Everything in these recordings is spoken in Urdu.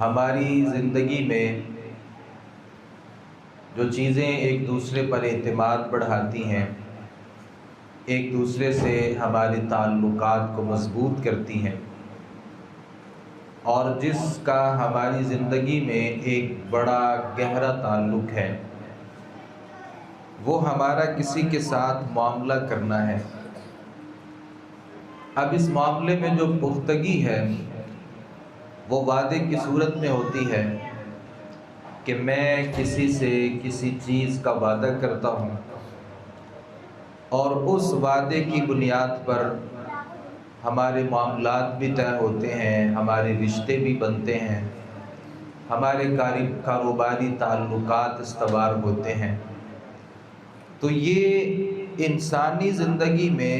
ہماری زندگی میں جو چیزیں ایک دوسرے پر اعتماد بڑھاتی ہیں، ایک دوسرے سے ہمارے تعلقات کو مضبوط کرتی ہیں، اور جس کا ہماری زندگی میں ایک بڑا گہرا تعلق ہے، وہ ہمارا کسی کے ساتھ معاملہ کرنا ہے۔ اب اس معاملے میں جو پختگی ہے وہ وعدے کی صورت میں ہوتی ہے کہ میں کسی سے کسی چیز کا وعدہ کرتا ہوں اور اس وعدے کی بنیاد پر ہمارے معاملات بھی طے ہوتے ہیں، ہمارے رشتے بھی بنتے ہیں، ہمارے کاروباری تعلقات استوار ہوتے ہیں۔ تو یہ انسانی زندگی میں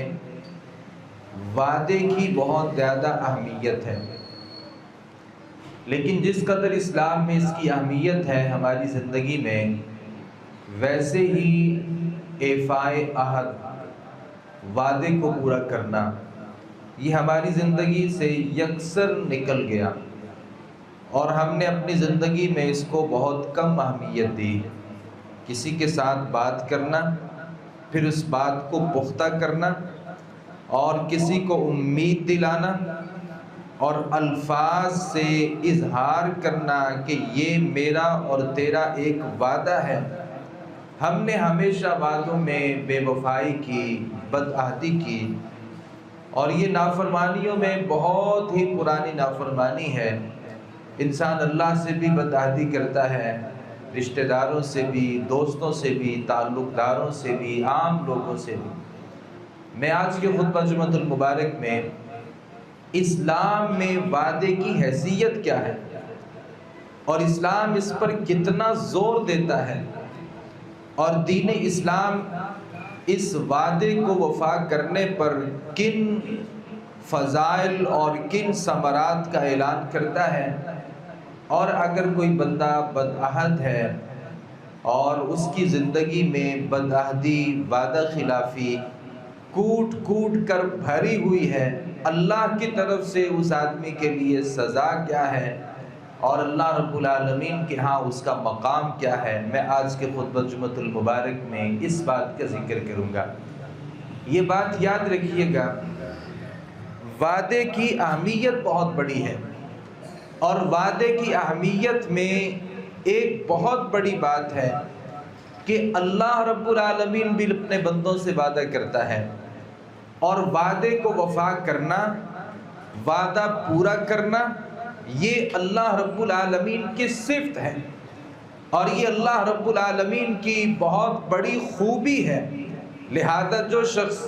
وعدے کی بہت زیادہ اہمیت ہے، لیکن جس قدر اسلام میں اس کی اہمیت ہے ہماری زندگی میں، ویسے ہی ایفائے عہد، وعدے کو پورا کرنا، یہ ہماری زندگی سے یکسر نکل گیا، اور ہم نے اپنی زندگی میں اس کو بہت کم اہمیت دی۔ کسی کے ساتھ بات کرنا، پھر اس بات کو پختہ کرنا، اور کسی کو امید دلانا، اور الفاظ سے اظہار کرنا کہ یہ میرا اور تیرا ایک وعدہ ہے۔ ہم نے ہمیشہ وعدوں میں بے وفائی کی، بدعہدی کی، اور یہ نافرمانیوں میں بہت ہی پرانی نافرمانی ہے۔ انسان اللہ سے بھی بدعہدی کرتا ہے، رشتہ داروں سے بھی، دوستوں سے بھی، تعلق داروں سے بھی، عام لوگوں سے بھی۔ میں آج کے خطبہ جمعۃ المبارک میں اسلام میں وعدے کی حیثیت کیا ہے اور اسلام اس پر کتنا زور دیتا ہے، اور دین اسلام اس وعدے کو وفا کرنے پر کن فضائل اور کن ثمرات کا اعلان کرتا ہے، اور اگر کوئی بندہ بدعہد ہے اور اس کی زندگی میں بدعہدی، وعدہ خلافی کوٹ کوٹ کر بھری ہوئی ہے، اللہ کی طرف سے اس آدمی کے لیے سزا کیا ہے اور اللہ رب العالمین کے ہاں اس کا مقام کیا ہے، میں آج کے خطبہ جمعۃ المبارک میں اس بات کا ذکر کروں گا۔ یہ بات یاد رکھیے گا، وعدے کی اہمیت بہت بڑی ہے، اور وعدے کی اہمیت میں ایک بہت بڑی بات ہے کہ اللہ رب العالمین بھی اپنے بندوں سے وعدہ کرتا ہے، اور وعدے کو وفا کرنا، وعدہ پورا کرنا، یہ اللہ رب العالمین کی صفت ہے، اور یہ اللہ رب العالمین کی بہت بڑی خوبی ہے۔ لہذا جو شخص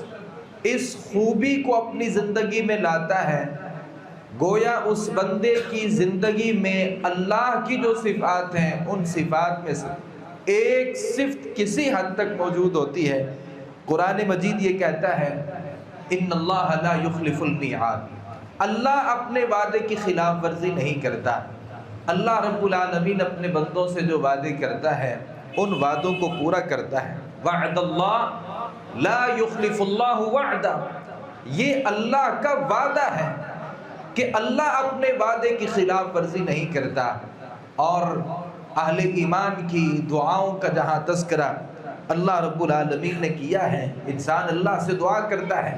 اس خوبی کو اپنی زندگی میں لاتا ہے، گویا اس بندے کی زندگی میں اللہ کی جو صفات ہیں ان صفات میں سے ایک صفت کسی حد تک موجود ہوتی ہے۔ قرآن مجید یہ کہتا ہے ان اللہ لا یخلف المیعاد، اللہ اپنے وعدے کی خلاف ورزی نہیں کرتا۔ اللہ رب العالمین اپنے بندوں سے جو وعدے کرتا ہے ان وعدوں کو پورا کرتا ہے۔ وعد اللہ لا یخلف اللہ وعدہ، یہ اللہ کا وعدہ ہے کہ اللہ اپنے وعدے کی خلاف ورزی نہیں کرتا۔ اور اہل ایمان کی دعاؤں کا جہاں تذکرہ اللہ رب العالمین نے کیا ہے، انسان اللہ سے دعا کرتا ہے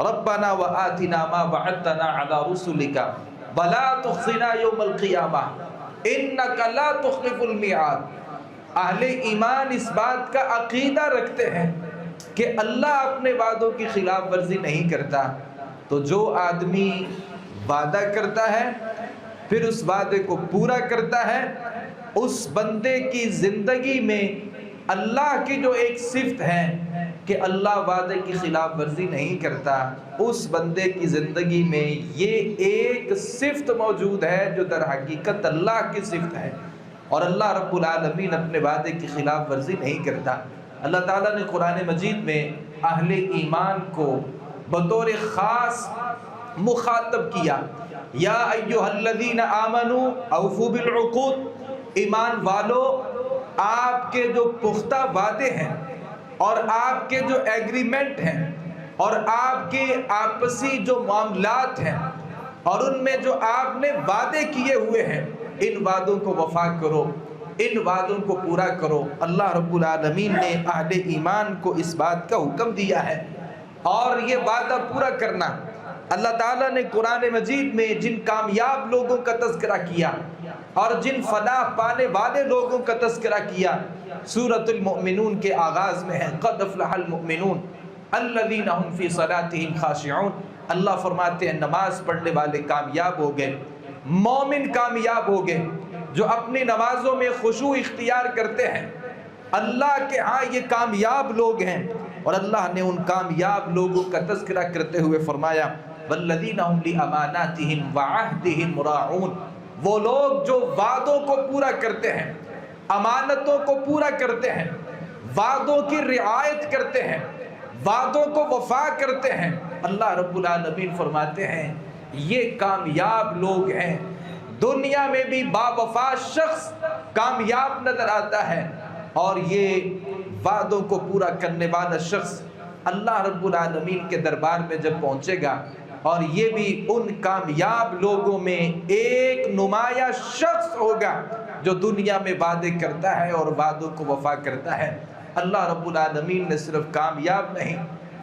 ربنا وآتنا ما وعدتنا على رسلك ولا تخزنا يوم القیامہ انك لا تخلف المیعاد۔ اہل ایمان اس بات کا عقیدہ رکھتے ہیں کہ اللہ اپنے وعدوں کی خلاف ورزی نہیں کرتا۔ تو جو آدمی وعدہ کرتا ہے پھر اس وعدے کو پورا کرتا ہے، اس بندے کی زندگی میں اللہ کی جو ایک صفت ہے کہ اللہ وعدے کی خلاف ورزی نہیں کرتا، اس بندے کی زندگی میں یہ ایک صفت موجود ہے جو در حقیقت اللہ کی صفت ہے، اور اللہ رب العالمین اپنے وعدے کی خلاف ورزی نہیں کرتا۔ اللہ تعالیٰ نے قرآن مجید میں اہل ایمان کو بطور خاص مخاطب کیا، یا ایھا الذین آمنوا اوفوا بالعقود، ایمان والو آپ کے جو پختہ وعدے ہیں اور آپ کے جو ایگریمنٹ ہیں اور آپ کے آپسی جو معاملات ہیں اور ان میں جو آپ نے وعدے کیے ہوئے ہیں ان وعدوں کو وفا کرو، ان وعدوں کو پورا کرو۔ اللہ رب العالمین نے اہل ایمان کو اس بات کا حکم دیا ہے، اور یہ وعدہ پورا کرنا اللہ تعالیٰ نے قرآن مجید میں جن کامیاب لوگوں کا تذکرہ کیا اور جن فلاح پانے والے لوگوں کا تذکرہ کیا، سورۃ المؤمنون کے آغاز میں ہے قد افلح المؤمنون الذین هم فی صلاتهم خاشعون۔ اللہ فرماتے ہیں نماز پڑھنے والے کامیاب ہو گئے، مومن کامیاب ہو گئے، جو اپنی نمازوں میں خشوع اختیار کرتے ہیں، اللہ کے ہاں یہ کامیاب لوگ ہیں۔ اور اللہ نے ان کامیاب لوگوں کا تذکرہ کرتے ہوئے فرمایا والذین هم لأماناتهم وعہدهم راعون، وہ لوگ جو وعدوں کو پورا کرتے ہیں، امانتوں کو پورا کرتے ہیں، وعدوں کی رعایت کرتے ہیں، وعدوں کو وفا کرتے ہیں۔ اللہ رب العالمین فرماتے ہیں یہ کامیاب لوگ ہیں۔ دنیا میں بھی با وفا شخص کامیاب نظر آتا ہے، اور یہ وعدوں کو پورا کرنے والا شخص اللہ رب العالمین کے دربار میں جب پہنچے گا، اور یہ بھی ان کامیاب لوگوں میں ایک نمایاں شخص ہوگا جو دنیا میں وعدے کرتا ہے اور وعدوں کو وفا کرتا ہے۔ اللہ رب العالمین نے صرف کامیاب نہیں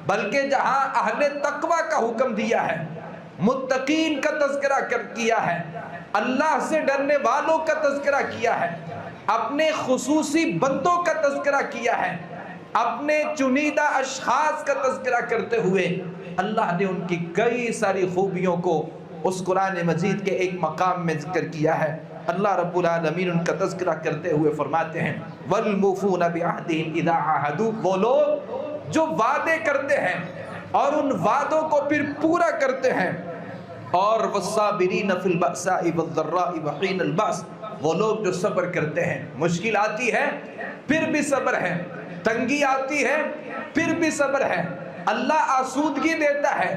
بلکہ جہاں اہل تقوی کا حکم دیا ہے، متقین کا تذکرہ کیا ہے، اللہ سے ڈرنے والوں کا تذکرہ کیا ہے، اپنے خصوصی بندوں کا تذکرہ کیا ہے، اپنے چنیدہ اشخاص کا تذکرہ کرتے ہوئے اللہ نے ان کی کئی ساری خوبیوں کو اس قرآن مجید کے ایک مقام میں ذکر کیا ہے۔ اللہ رب العالمین ان کا تذکرہ کرتے ہوئے فرماتے ہیں وَالْمُوفُونَ بِعَهْدِهِمْ إِذَا عَاهَدُوا، وہ لوگ جو وعدے کرتے ہیں اور ان وعدوں کو پھر پورا کرتے ہیں، اور وَالصَّابِرِينَ فِي الْبَأْسَاءِ وَالضَّرَّاءِ وَحِينَ الْبَأْسِ، وہ لوگ جو صبر کرتے ہیں، مشکل آتی ہے پھر بھی صبر ہے، تنگی آتی ہے پھر بھی صبر ہے، اللہ آسودگی دیتا ہے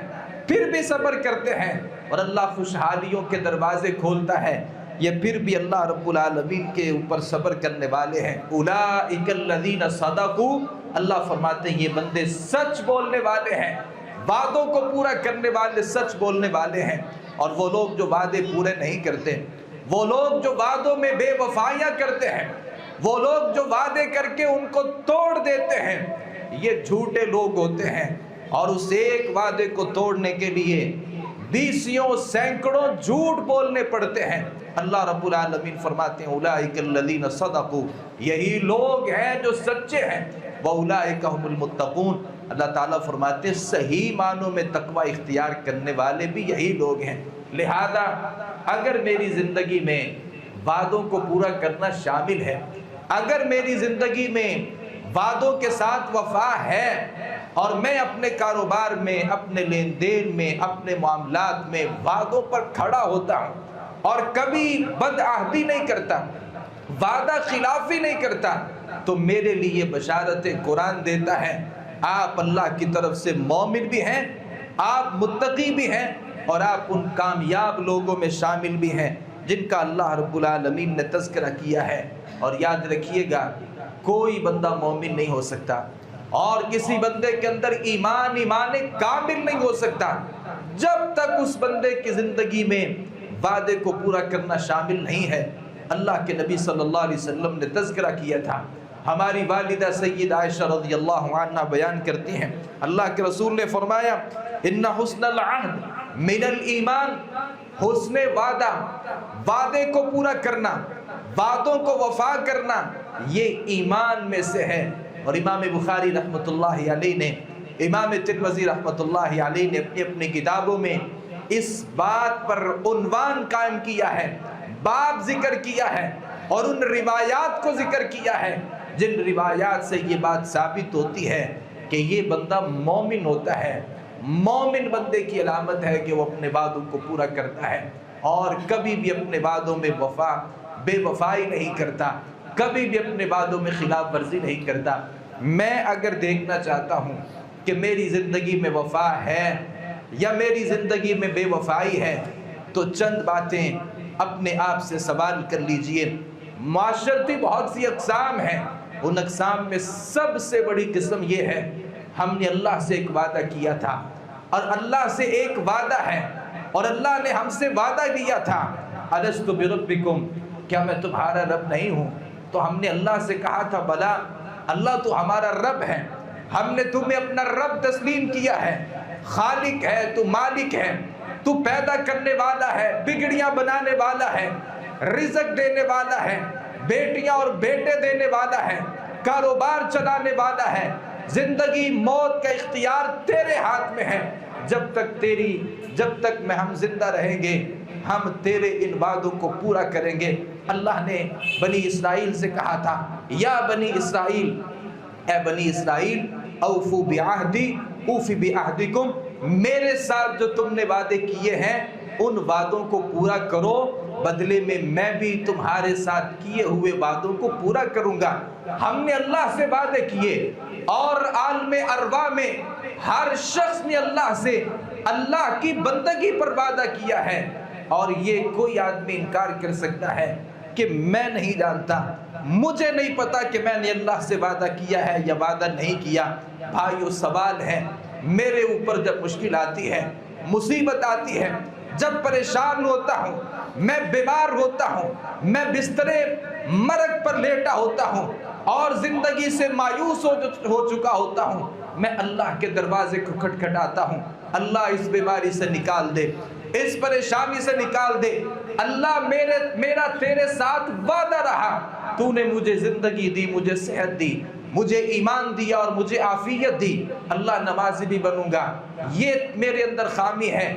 پھر بھی صبر کرتے ہیں، اور اللہ خوشحالیوں کے دروازے کھولتا ہے، یہ پھر بھی اللہ رب العالمین کے اوپر صبر کرنے والے ہیں۔ اولئک الذین صدقوا، اللہ فرماتے ہیں یہ بندے سچ بولنے والے ہیں، وعدوں کو پورا کرنے والے سچ بولنے والے ہیں۔ اور وہ لوگ جو وعدے پورے نہیں کرتے، وہ لوگ جو وعدوں میں بے وفائیاں کرتے ہیں، وہ لوگ جو وعدے کر کے ان کو توڑ دیتے ہیں، یہ جھوٹے لوگ ہوتے ہیں، اور اس ایک وعدے کو توڑنے کے لیے بیسیوں سینکڑوں جھوٹ بولنے پڑتے ہیں۔ اللہ رب العالمین فرماتے ہیں اولئک الذین صدقوا، یہی لوگ ہیں جو سچے ہیں، واولئک هم المتقون، اللہ تعالیٰ فرماتے ہیں صحیح معنوں میں تقوی اختیار کرنے والے بھی یہی لوگ ہیں۔ لہذا اگر میری زندگی میں وعدوں کو پورا کرنا شامل ہے، اگر میری زندگی میں وعدوں کے ساتھ وفا ہے، اور میں اپنے کاروبار میں، اپنے لین دین میں، اپنے معاملات میں وعدوں پر کھڑا ہوتا ہوں اور کبھی بدعہدی نہیں کرتا، وعدہ خلافی نہیں کرتا، تو میرے لیے بشارت قرآن دیتا ہے آپ اللہ کی طرف سے مومن بھی ہیں، آپ متقی بھی ہیں، اور آپ ان کامیاب لوگوں میں شامل بھی ہیں جن کا اللہ رب العالمین نے تذکرہ کیا ہے۔ اور یاد رکھیے گا کوئی بندہ مومن نہیں ہو سکتا، اور کسی بندے کے اندر ایمان کامل نہیں ہو سکتا جب تک اس بندے کی زندگی میں وعدے کو پورا کرنا شامل نہیں ہے۔ اللہ کے نبی صلی اللہ علیہ وسلم نے تذکرہ کیا تھا، ہماری والدہ سید عائشہ رضی اللہ عنہ بیان کرتی ہیں اللہ کے رسول نے فرمایا ان حسن العہد من الایمان، حسن وعدہ، وعدے کو پورا کرنا، وعدوں کو وفا کرنا، یہ ایمان میں سے ہے۔ اور امام بخاری رحمۃ اللہ علیہ نے، امام ترمذی رحمۃ اللہ علیہ نے اپنی اپنی کتابوں میں اس بات پر عنوان قائم کیا ہے، باب ذکر کیا ہے، اور ان روایات کو ذکر کیا ہے جن روایات سے یہ بات ثابت ہوتی ہے کہ یہ بندہ مومن ہوتا ہے۔ مومن بندے کی علامت ہے کہ وہ اپنے وعدوں کو پورا کرتا ہے، اور کبھی بھی اپنے وعدوں میں بے وفائی نہیں کرتا، کبھی بھی اپنے وعدوں میں خلاف ورزی نہیں کرتا۔ میں اگر دیکھنا چاہتا ہوں کہ میری زندگی میں وفا ہے یا میری زندگی میں بے وفائی ہے، تو چند باتیں اپنے آپ سے سوال کر لیجئے۔ معاشرتی بہت سی اقسام ہیں، ان اقسام میں سب سے بڑی قسم یہ ہے ہم نے اللہ سے ایک وعدہ کیا تھا، اور اللہ سے ایک وعدہ ہے اور اللہ نے ہم سے وعدہ لیا تھا الست بربکم، کیا میں تمہارا رب نہیں ہوں؟ تو ہم نے اللہ سے کہا تھا بلا، اللہ تو ہمارا رب ہے، ہم نے تمہیں اپنا رب تسلیم کیا ہے، خالق ہے، تو مالک ہے، تو پیدا کرنے والا ہے، بگڑیاں بنانے والا ہے، رزق دینے والا ہے، بیٹیاں اور بیٹے دینے والا ہے، کاروبار چلانے والا ہے، زندگی موت کا اختیار تیرے ہاتھ میں ہے، جب تک میں ہم زندہ رہیں گے ہم تیرے ان وعدوں کو پورا کریں گے۔ اللہ نے بنی اسرائیل سے کہا تھا یا بنی اسرائیل، اے بنی اسرائیل اوفو بعہدی اوفی بعہدکم، میرے ساتھ جو تم نے وعدے کیے ہیں ان وعدوں کو پورا کرو، بدلے میں بھی تمہارے ساتھ کیے ہوئے وعدوں کو پورا کروں گا۔ ہم نے اللہ سے وعدے کیے اور عالم ارواح میں ہر شخص نے اللہ سے اللہ کی بندگی پر وعدہ کیا ہے، اور یہ کوئی آدمی انکار کر سکتا ہے کہ میں نہیں جانتا، مجھے نہیں پتا کہ میں نے اللہ سے وعدہ کیا ہے یا وعدہ نہیں کیا۔ بھائیو سوال ہے، میرے اوپر جب مشکل آتی ہے، مصیبت آتی ہے، جب پریشان ہوتا ہوں، میں بیمار ہوتا ہوں، میں بسترے مرگ پر لیٹا ہوتا ہوں اور زندگی سے مایوس ہو چکا ہوتا ہوں، میں اللہ کے دروازے کو کھٹکھٹاتا ہوں، اللہ اس بیماری سے نکال دے، اس پریشانی سے نکال دے، اللہ میرا تیرے ساتھ وعدہ رہا، تو نے مجھے زندگی دی، مجھے صحت دی، مجھے ایمان دیا اور مجھے عافیت دی، اللہ نمازی بھی بنوں گا، یہ میرے اندر خامی ہے،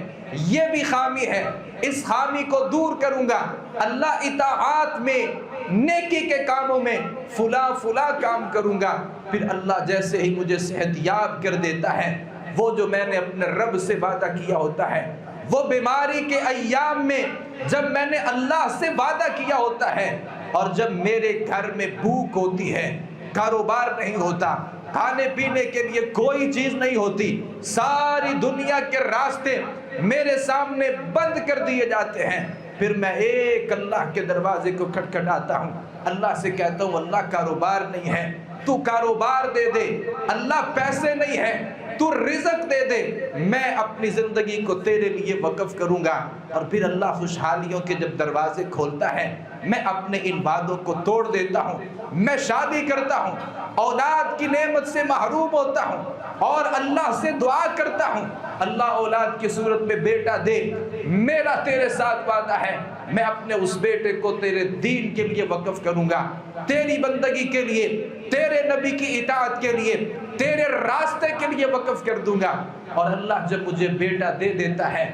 یہ بھی خامی ہے، اس خامی کو دور کروں گا، اللہ اطاعت میں نیکی کے کاموں میں فلاں کام کروں گا۔ پھر اللہ جیسے ہی مجھے صحت یاب کر دیتا ہے، وہ جو میں نے اپنے رب سے وعدہ کیا ہوتا ہے، وہ بیماری کے ایام میں جب میں نے اللہ سے وعدہ کیا ہوتا ہے، اور جب میرے گھر میں بھوک ہوتی ہے، کاروبار نہیں ہوتا، کھانے پینے کے لیے کوئی چیز نہیں ہوتی، ساری دنیا کے راستے میرے سامنے بند کر دیے جاتے ہیں، پھر میں ایک اللہ کے دروازے کو کھٹکھٹاتا ہوں، اللہ سے کہتا ہوں اللہ کاروبار نہیں ہے، تو کاروبار دے دے، اللہ پیسے نہیں ہے، تو رزق دے دے، میں اپنی زندگی کو تیرے لیے وقف کروں گا۔ اور پھر اللہ خوشحالیوں کے جب دروازے کھولتا ہے، میں اپنے ان وعدوں کو توڑ دیتا ہوں، میں شادی کرتا ہوں، اولاد کی نعمت سے محروم ہوتا ہوں اور اللہ سے دعا کرتا ہوں اللہ اولاد کی صورت میں بیٹا دے، میرا تیرے ساتھ وعدہ ہے، میں اپنے اس بیٹے کو تیرے دین کے لیے وقف کروں گا، تیری بندگی کے لیے، تیرے نبی کی اطاعت کے لیے، تیرے راستے کے لیے وقف کر دوں گا۔ اور اللہ جب مجھے بیٹا دے دیتا ہے،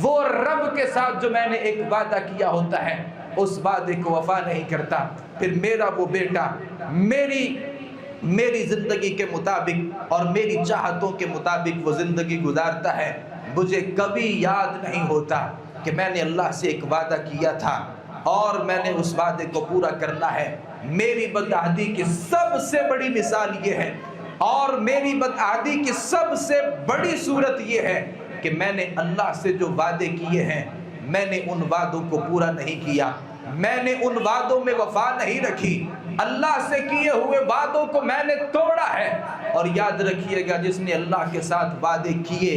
وہ رب کے ساتھ جو میں نے ایک وعدہ کیا ہوتا ہے اس وعدے کو وفا نہیں کرتا، پھر میرا وہ بیٹا میری زندگی کے مطابق اور میری چاہتوں کے مطابق وہ زندگی گزارتا ہے، مجھے کبھی یاد نہیں ہوتا کہ میں نے اللہ سے ایک وعدہ کیا تھا اور میں نے اس وعدے کو پورا کرنا ہے۔ میری بدعہدی کی سب سے بڑی مثال یہ ہے اور میری بدعہدی کی سب سے بڑی صورت یہ ہے کہ میں نے اللہ سے جو وعدے کیے ہیں میں نے ان وعدوں کو پورا نہیں کیا، میں نے ان وعدوں میں وفا نہیں رکھی، اللہ سے کیے ہوئے وعدوں کو میں نے توڑا ہے۔ اور یاد رکھیے گا، جس نے اللہ کے ساتھ وعدے کیے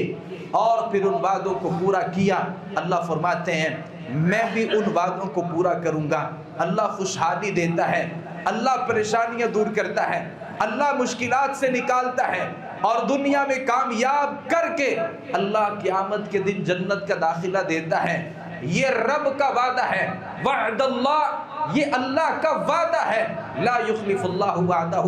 اور پھر ان وعدوں کو پورا کیا، اللہ فرماتے ہیں میں بھی ان وعدوں کو پورا کروں گا۔ اللہ خوشحالی دیتا ہے، اللہ پریشانیاں دور کرتا ہے، اللہ مشکلات سے نکالتا ہے اور دنیا میں کامیاب کر کے اللہ قیامت کے دن جنت کا داخلہ دیتا ہے۔ یہ رب کا وعدہ ہے، وعد اللہ، یہ اللہ کا وعدہ ہے، لا یخلف اللہ وعدہ،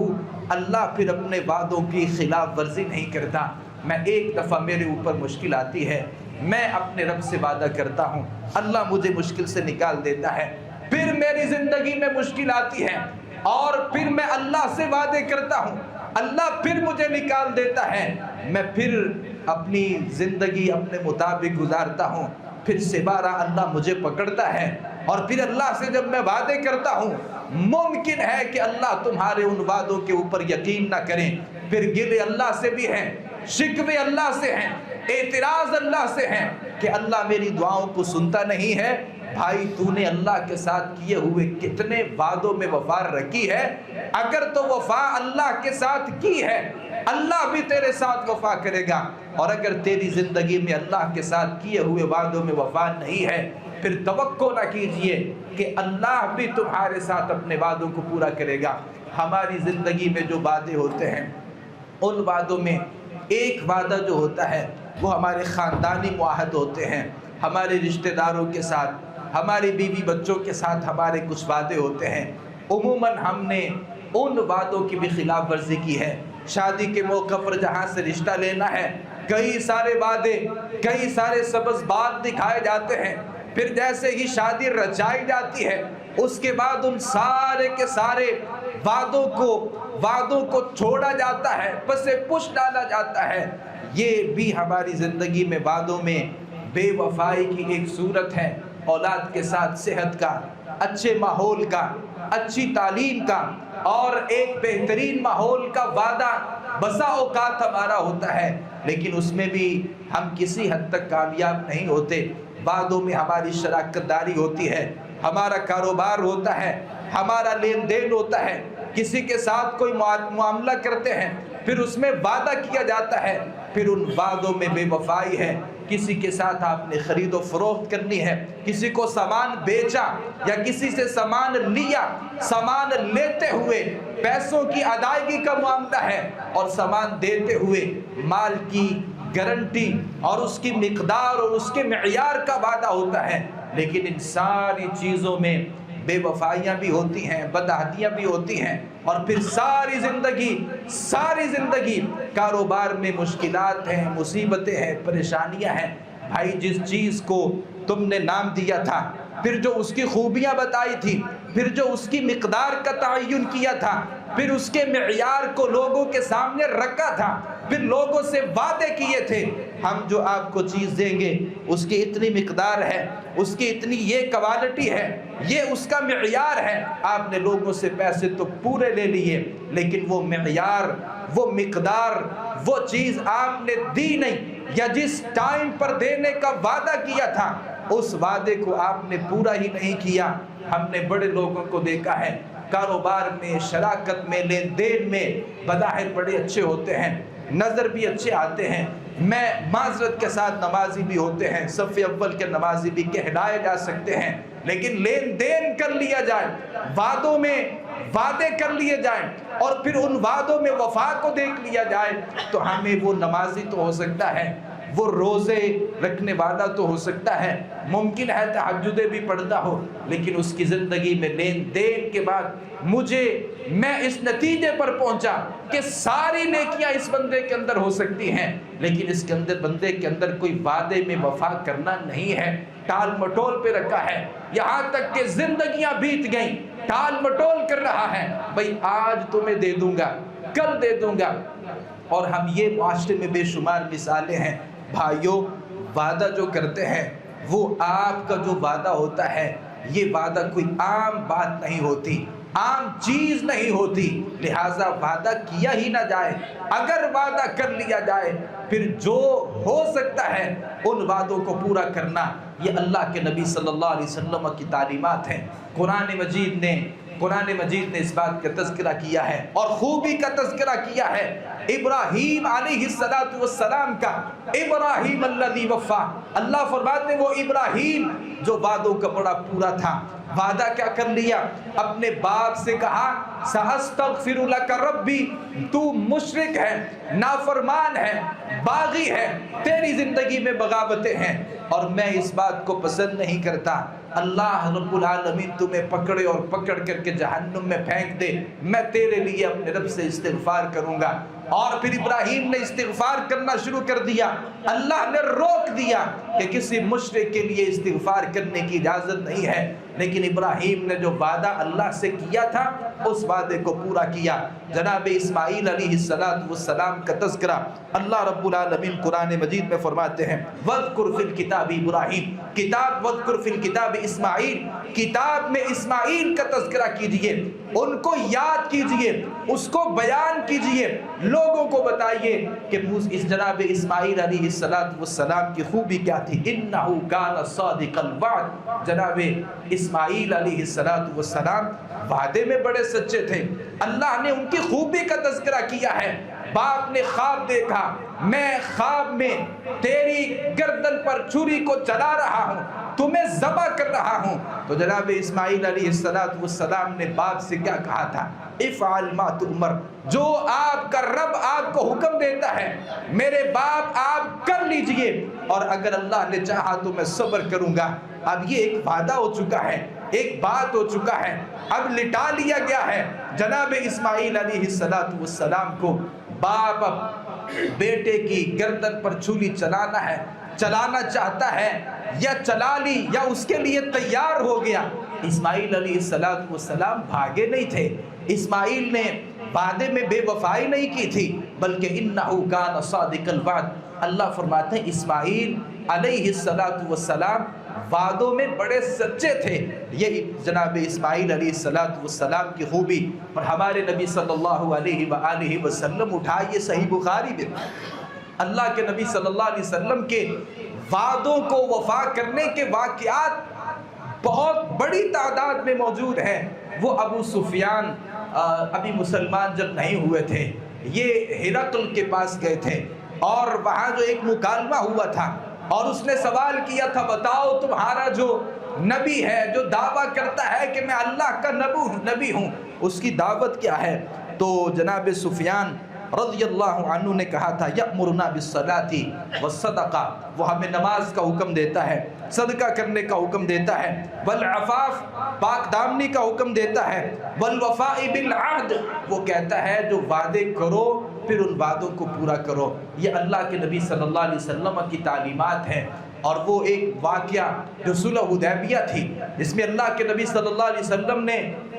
اللہ پھر اپنے وعدوں کی خلاف ورزی نہیں کرتا۔ میں ایک دفعہ میرے اوپر مشکل آتی ہے، میں اپنے رب سے وعدہ کرتا ہوں، اللہ مجھے مشکل سے نکال دیتا ہے، پھر میری زندگی میں مشکل آتی ہے اور پھر میں اللہ سے وعدے کرتا ہوں، اللہ پھر مجھے نکال دیتا ہے، میں پھر اپنی زندگی اپنے مطابق گزارتا ہوں، پھر سے بارہ اللہ مجھے پکڑتا ہے اور پھر اللہ سے جب میں وعدے کرتا ہوں، ممکن ہے کہ اللہ تمہارے ان وعدوں کے اوپر یقین نہ کریں، پھر گلے اللہ سے بھی ہیں، شکوے اللہ سے ہیں، اعتراض اللہ سے ہیں کہ اللہ میری دعاؤں کو سنتا نہیں ہے۔ بھائی تو نے اللہ کے ساتھ کیے ہوئے کتنے وعدوں میں وفا رکھی ہے؟ اگر تو وفا اللہ کے ساتھ کی ہے اللہ بھی تیرے ساتھ وفا کرے گا۔ اور اگر تیری زندگی میں اللہ کے ساتھ کیے ہوئے وعدوں میں وفا نہیں ہے، پھر توقع نہ کیجئے کہ اللہ بھی تمہارے ساتھ اپنے وعدوں کو پورا کرے گا۔ ہماری زندگی میں جو وعدے ہوتے ہیں، ان وعدوں میں ایک وعدہ جو ہوتا ہے وہ ہمارے خاندانی معاہد ہوتے ہیں، ہمارے رشتہ داروں کے ساتھ، ہمارے بیوی بچوں کے ساتھ ہمارے کچھ وعدے ہوتے ہیں۔ عموماً ہم نے ان وعدوں کی بھی خلاف ورزی کی ہے۔ شادی کے موقع پر جہاں سے رشتہ لینا ہے، کئی سارے وعدے، کئی سارے سبز بات دکھائے جاتے ہیں، پھر جیسے ہی شادی رچائی جاتی ہے اس کے بعد ان سارے کے سارے وعدوں کو چھوڑا جاتا ہے، پس پش ڈالا جاتا ہے۔ یہ بھی ہماری زندگی میں وعدوں میں بے وفائی کی ایک صورت ہے۔ اولاد کے ساتھ صحت کا، اچھے ماحول کا، اچھی تعلیم کا اور ایک بہترین ماحول کا وعدہ بسا اوقات ہمارا ہوتا ہے، لیکن اس میں بھی ہم کسی حد تک کامیاب نہیں ہوتے۔ وعدوں میں ہماری شراکت داری ہوتی ہے، ہمارا کاروبار ہوتا ہے، ہمارا لین دین ہوتا ہے، کسی کے ساتھ کوئی معاملہ کرتے ہیں، پھر اس میں وعدہ کیا جاتا ہے، پھر ان وعدوں میں بے وفائی ہے۔ کسی کے ساتھ آپ نے خرید و فروخت کرنی ہے، کسی کو سامان بیچا یا کسی سے سامان لیا، سامان لیتے ہوئے پیسوں کی ادائیگی کا معاملہ ہے، اور سامان دیتے ہوئے مال کی گارنٹی اور اس کی مقدار اور اس کے معیار کا وعدہ ہوتا ہے۔ لیکن ان ساری چیزوں میں بے وفائیاں بھی ہوتی ہیں، بدعہدیاں بھی ہوتی ہیں، اور پھر ساری زندگی کاروبار میں مشکلات ہیں، مصیبتیں ہیں، پریشانیاں ہیں۔ بھائی جس چیز کو تم نے نام دیا تھا، پھر جو اس کی خوبیاں بتائی تھی، پھر جو اس کی مقدار کا تعین کیا تھا، پھر اس کے معیار کو لوگوں کے سامنے رکھا تھا، پھر لوگوں سے وعدے کیے تھے ہم جو آپ کو چیز دیں گے اس کی اتنی مقدار ہے، اس کی اتنی یہ کوالٹی ہے، یہ اس کا معیار ہے، آپ نے لوگوں سے پیسے تو پورے لے لیے، لیکن وہ معیار، وہ مقدار، وہ چیز آپ نے دی نہیں، یا جس ٹائم پر دینے کا وعدہ کیا تھا اس وعدے کو آپ نے پورا ہی نہیں کیا۔ ہم نے بڑے لوگوں کو دیکھا ہے، کاروبار میں، شراکت میں، لین دین میں بظاہر بڑے اچھے ہوتے ہیں، نظر بھی اچھے آتے ہیں، میں معذرت کے ساتھ نمازی بھی ہوتے ہیں، صف اول کے نمازی بھی کہلائے جا سکتے ہیں، لیکن لین دین کر لیا جائے، وعدوں میں وعدے کر لیے جائیں اور پھر ان وعدوں میں وفا کو دیکھ لیا جائے، تو ہمیں وہ نمازی تو ہو سکتا ہے، وہ روزے رکھنے والا تو ہو سکتا ہے، ممکن ہے تہجدیں بھی پڑھتا ہو، لیکن اس کی زندگی میں لین دین کے بعد میں اس نتیجے پر پہنچا کہ ساری نیکیاں اس بندے کے اندر ہو سکتی ہیں، لیکن اس کے اندر بندے کے اندر کوئی وعدے میں وفا کرنا نہیں ہے، ٹال مٹول پہ رکھا ہے، یہاں تک کہ زندگیاں بیت گئیں، ٹال مٹول کر رہا ہے، بھئی آج تمہیں دے دوں گا، کل دے دوں گا۔ اور ہم یہ معاشرے میں بے شمار مثالیں ہیں۔ بھائیوں، وعدہ جو کرتے ہیں وہ آپ کا جو وعدہ ہوتا ہے، یہ وعدہ کوئی عام بات نہیں ہوتی، عام چیز نہیں ہوتی، لہٰذا وعدہ کیا ہی نہ جائے۔ اگر وعدہ کر لیا جائے پھر جو ہو سکتا ہے ان وعدوں کو پورا کرنا، یہ اللہ کے نبی صلی اللہ علیہ وسلم کی تعلیمات ہیں۔ قرآن مجید نے اس بات کا تذکرہ کیا ہے اور خوبی کا تذکرہ کیا ہے ابراہیم علیہ السلام کا، ابراہیم الذی وفا۔ اللہ فرماتے ہیں وہ ابراہیم جو وعدوں کا بڑا پورا تھا۔ وعدہ کیا کر لیا؟ اپنے باپ سے کہا سأستغفر لک ربی، تو مشرک ہے، نافرمان ہے، باغی ہے، تیری زندگی میں بغاوتیں ہیں اور میں اس بات کو پسند نہیں کرتا، اللہ رب العالمین تمہیں پکڑے اور پکڑ کر کے جہنم میں پھینک دے، میں تیرے لیے اپنے رب سے استغفار کروں گا۔ اور پھر ابراہیم نے استغفار کرنا شروع کر دیا، اللہ نے روک دیا کہ کسی مشرک کے لیے استغفار کرنے کی اجازت نہیں ہے، لیکن ابراہیم نے جو وعدہ اللہ سے کیا تھا اس وعدے کو پورا کیا۔ جناب اسماعیل علیہ السلام کا تذکرہ اللہ رب العالمین قرآن مجید میں فرماتے ہیں وَاذْكُرْ فِي الْكِتَابِ ابراہیم، کتاب وَاذْكُرْ فِي الْكِتَابِ اسماعیل، کتاب میں اسماعیل کا تذکرہ کیجئے، ان کو یاد کیجئے، اس کو بیان کیجئے، لوگوں کو بتائیے کہ اس جناب اسماعیل علیہ السلام کی خوبی کیا تھی۔ إِنَّهُ كَانَ صَادِقَ الْوَعْدِ، جناب اسماعیل علیہ السلام وعدے میں بڑے سچے تھے، اللہ نے ان کی خوبی کا تذکرہ کیا ہے، باپ نے خواب دیکھا میں خواب میں تیری گردن پر چھری کو چلا رہا ہوں، تمہیں ذبح کر رہا ہوں۔ تو جناب اسماعیل علیہ السلام نے باپ سے کیا کہا تھا؟ افعل ما تؤمر، جو آپ کا رب آپ کو حکم دیتا ہے میرے باپ آپ کر لیجئے، اور اگر اللہ نے چاہا تو میں صبر کروں گا۔ اب یہ ایک وعدہ ہو چکا ہے، ایک بات ہو چکا ہے، اب لٹا لیا گیا ہے۔ جناب اسماعیل علیہ السلام کو باپ اب بیٹے کی گردن پر چھری چلانا ہے، چلانا چاہتا ہے، یا چلا لی یا اس کے لیے تیار ہو گیا۔ اسماعیل علیہ السلام بھاگے نہیں تھے، اسماعیل نے وعدے میں بے وفائی نہیں کی تھی، بلکہ انہو کان صادق الوعد۔ اللہ فرماتے ہیں اسماعیل علیہ السلام وعدوں میں بڑے سچے تھے۔ یہ جناب اسماعیل علیہ السلام کی خوبی، اور ہمارے نبی صلی اللہ علیہ وآلہ وسلم اٹھائیے صحیح بخاری میں اللہ کے نبی صلی اللہ علیہ وسلم کے وعدوں کو وفا کرنے کے واقعات بہت بڑی تعداد میں موجود ہیں۔ وہ ابو سفیان ابھی مسلمان جب نہیں ہوئے تھے، یہ ہرقل کے پاس گئے تھے، اور وہاں جو ایک مکالمہ ہوا تھا، اور اس نے سوال کیا تھا بتاؤ تمہارا جو نبی ہے جو دعویٰ کرتا ہے کہ میں اللہ کا نبی ہوں، اس کی دعوت کیا ہے؟ تو جناب سفیان رضی اللہ عنہ نے کہا تھا یأمرنا بالصلاۃ والصدقہ، وہ ہمیں نماز کا حکم دیتا ہے، صدقہ کرنے کا حکم دیتا ہے، والعفاف پاک دامنی کا حکم دیتا ہے، والوفاء بالعہد وہ کہتا ہے جو وعدے کرو پھر ان وعدوں کو پورا کرو۔ یہ اللہ کے نبی صلی اللہ علیہ وسلم کی تعلیمات ہیں۔ اور وہ ایک واقعہ جو صلح حدیبیہ تھی، جس میں اللہ کے نبی صلی اللہ علیہ وسلم نے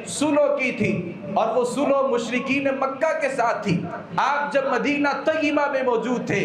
صلح کی تھی، اور وہ صلح مشرکین مکہ کے ساتھ تھی۔ آپ جب مدینہ طیبہ میں موجود تھے،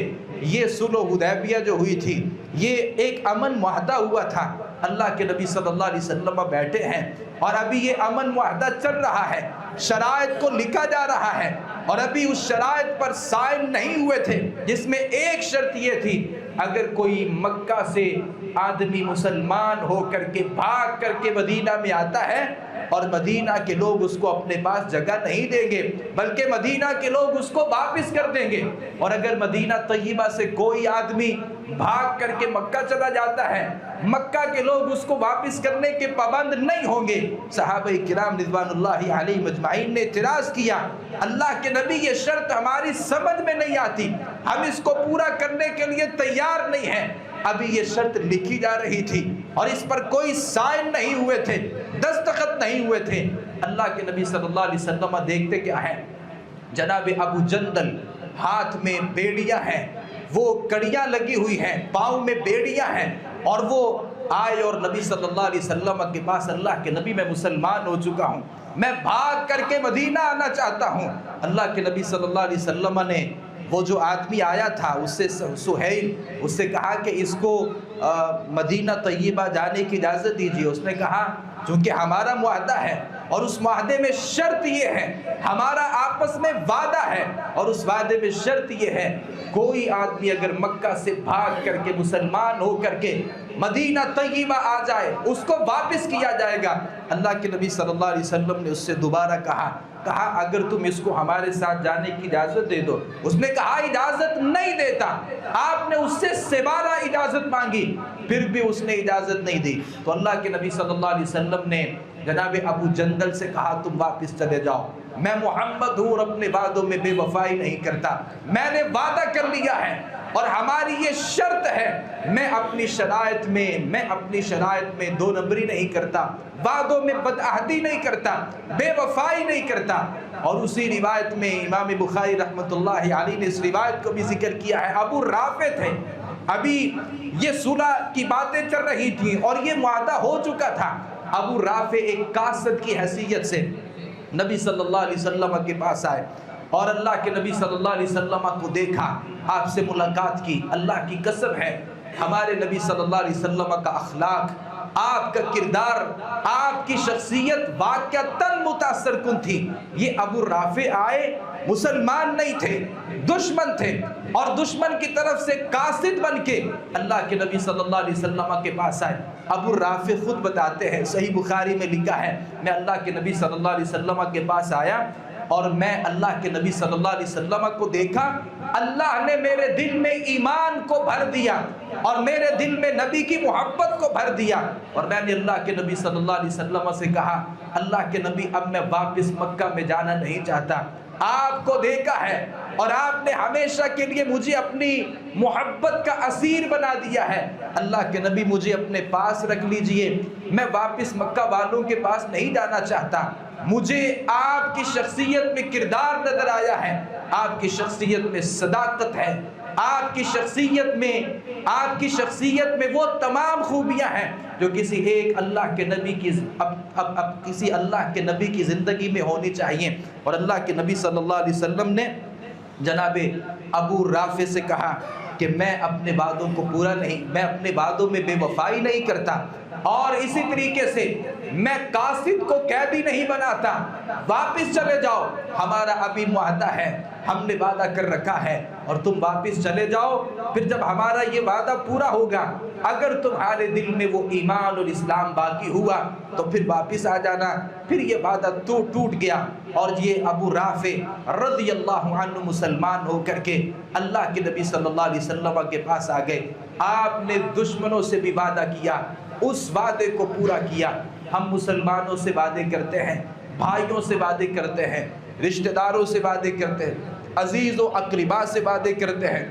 یہ صلح حدیبیہ جو ہوئی تھی، یہ ایک امن معاہدہ ہوا تھا۔ اللہ کے نبی صلی اللہ علیہ وسلم بیٹھے ہیں، اور ابھی یہ امن معاہدہ چل رہا ہے، شرائط کو لکھا جا رہا ہے، اور ابھی اس شرائط پر سائن نہیں ہوئے تھے، جس میں ایک شرط یہ تھی اگر کوئی مکہ سے آدمی مسلمان ہو کر کے بھاگ کر کے مدینہ میں آتا ہے، اور مدینہ کے لوگ اس کو اپنے پاس جگہ نہیں دیں گے بلکہ مدینہ کے لوگ اس کو واپس کر دیں گے، اور اگر مدینہ طیبہ سے کوئی آدمی بھاگ کر کے مکہ چلا جاتا ہے، مکہ کے لوگ اس کو واپس کرنے کے پابند نہیں ہوں گے۔ صحابہ کرام رضوان اللہ علیہم اجمعین نے اعتراض کیا، اللہ کے نبی یہ شرط ہماری سمجھ میں نہیں آتی، ہم اس کو پورا کرنے کے لیے تیار نہیں ہیں۔ ابھی یہ شرط لکھی جا رہی تھی، اور اس پر کوئی سائن نہیں ہوئے تھے، دستخط نہیں ہوئے تھے۔ اللہ کے نبی صلی اللہ علیہ وسلم دیکھتے کیا ہے؟ جناب ابو جندل ہاتھ میں بیڑیاں ہیں، وہ کڑیاں لگی ہوئی ہیں، پاؤں میں بیڑیاں ہیں، اور وہ آئے اور نبی صلی اللہ علیہ وسلم کے پاس، اللہ کے نبی میں مسلمان ہو چکا ہوں، میں بھاگ کر کے مدینہ آنا چاہتا ہوں۔ اللہ کے نبی صلی اللہ علیہ وسلم نے وہ جو آدمی آیا تھا اس سے سہیل، اس سے کہا کہ اس کو مدینہ طیبہ جانے کی اجازت دیجیے۔ اس نے کہا چونکہ ہمارا معاہدہ ہے، اور اس معاہدے میں شرط یہ ہے، ہمارا آپس میں وعدہ ہے، اور اس وعدے میں شرط یہ ہے کوئی آدمی اگر مکہ سے بھاگ کر کے مسلمان ہو کر کے مدینہ طیبہ آ جائے اس کو واپس کیا جائے گا۔ اللہ کے نبی صلی اللہ علیہ وسلم نے اس سے دوبارہ کہا اگر تم اس کو ہمارے ساتھ جانے کی اجازت دے دو۔ اس نے کہا اجازت نہیں دیتا۔ آپ نے اس سے سوارہ اجازت مانگی، پھر بھی اس نے اجازت نہیں دی۔ تو اللہ کے نبی صلی اللہ علیہ وسلم نے جناب ابو جندل سے کہا تم واپس چلے جاؤ، میں محمد ہوں اور اپنے وعدوں میں بے وفائی نہیں کرتا، میں نے وعدہ کر لیا ہے، اور ہماری یہ شرط ہے، میں اپنی شرائط میں دو نمبری نہیں کرتا، وعدوں میں بدعہدی نہیں کرتا، بے وفائی نہیں کرتا۔ اور اسی روایت میں امام بخاری رحمۃ اللہ علیہ نے اس روایت کو بھی ذکر کیا ہے، ابو رافع تھے، ابھی یہ صلح کی باتیں چل رہی تھیں اور یہ معاہدہ ہو چکا تھا۔ ابو رافع ایک قاصد کی حیثیت سے نبی صلی اللہ علیہ وسلم کے پاس آئے، اور اللہ کے نبی صلی اللہ علیہ وسلم کو دیکھا، آپ سے ملاقات کی۔ اللہ کی قسم ہے ہمارے نبی صلی اللہ علیہ وسلم کا اخلاق، آپ کا کردار، آپ کی شخصیت واقعتاً متاثر کن تھی۔ یہ ابو رافع آئے، مسلمان نہیں تھے، دشمن تھے، اور دشمن کی طرف سے قاصد بن کے اللہ کے نبی صلی اللہ علیہ وسلم کے پاس آئے۔ ابو رافع خود بتاتے ہیں، صحیح بخاری میں لکھا ہے، میں اللہ کے نبی صلی اللہ علیہ وسلم کے پاس آیا اور میں اللہ کے نبی صلی اللہ علیہ وسلم کو دیکھا، اللہ نے میرے دل میں ایمان کو بھر دیا اور میرے دل میں نبی کی محبت کو بھر دیا، اور میں نے اللہ کے نبی صلی اللہ علیہ وسلم سے کہا اللہ کے نبی اب میں واپس مکہ میں جانا نہیں چاہتا، آپ کو دیکھا ہے اور آپ نے ہمیشہ کے لیے مجھے اپنی محبت کا اسیر بنا دیا ہے، اللہ کے نبی مجھے اپنے پاس رکھ لیجئے، میں واپس مکہ والوں کے پاس نہیں جانا چاہتا، مجھے آپ کی شخصیت میں کردار نظر آیا ہے، آپ کی شخصیت میں صداقت ہے، آپ کی شخصیت میں وہ تمام خوبیاں ہیں جو کسی ایک اللہ کے نبی کی کسی اللہ کے نبی کی زندگی میں ہونی چاہیے۔ اور اللہ کے نبی صلی اللہ علیہ وسلم نے جناب ابو رافع سے کہا کہ میں اپنے وعدوں کو میں اپنے وعدوں میں بے وفائی نہیں کرتا، اور اسی طریقے سے میں قاصد کو قیدی نہیں بناتا، واپس چلے جاؤ، ہمارا ابھی معاہدہ ہے، ہم نے وعدہ کر رکھا ہے اور تم واپس چلے جاؤ، پھر جب ہمارا یہ وعدہ پورا ہوگا اگر تمہارے دل میں وہ ایمان اور اسلام باقی ہوا تو پھر واپس آ جانا۔ پھر یہ وعدہ ٹوٹ گیا اور یہ ابو رافع رضی اللہ عنہ مسلمان ہو کر کے اللہ کے نبی صلی اللہ علیہ وسلم کے پاس آ گئے۔ آپ نے دشمنوں سے بھی وعدہ کیا، اس وعدے کو پورا کیا۔ ہم مسلمانوں سے وعدے کرتے ہیں، بھائیوں سے وعدے کرتے ہیں، رشتہ داروں سے وعدے کرتے ہیں، عزیز و اقربا سے وعدے کرتے ہیں